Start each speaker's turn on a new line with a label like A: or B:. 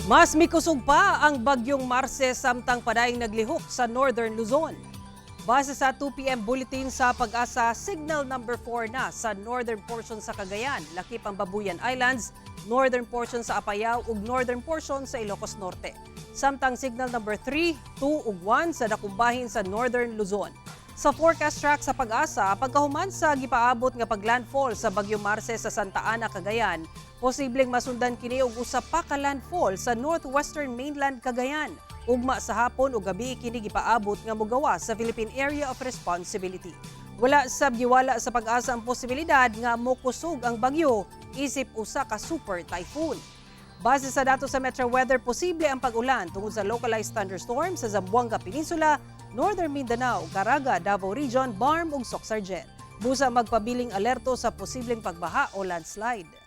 A: Mas mikusog pa ang bagyong Marce samtang padayong naglihok sa Northern Luzon. Base sa 2 p.m. bulletin sa Pag-asa, signal number 4 na sa northern portion sa Cagayan, lakip ang Babuyan Islands, northern portion sa Apayao ug northern portion sa Ilocos Norte. Samtang signal number 3, 2 ug 1 sa Dakumbahin sa Northern Luzon. Sa forecast track sa Pag-asa, pagkahuman sa gipaabot nga paglandfall sa bagyong Marce sa Santa Ana, Cagayan, posibleng masundan kini og usa pa ka landfall sa northwestern mainland Cagayan. Ugma sa hapon o gabi kini gipaabot nga mogawa sa Philippine Area of Responsibility. Wala sab giwala sa Pag-asa ang posibilidad nga mokusog ang bagyo isip usa ka super typhoon. Base sa datos sa Metro Weather, posible ang pag-ulan tungod sa localized thunderstorms sa Zamboanga Peninsula, Northern Mindanao, Caraga, Davao Region, Barm ug Soc-Sargen. Busa magpabiling alerto sa posibleng pagbaha o landslide.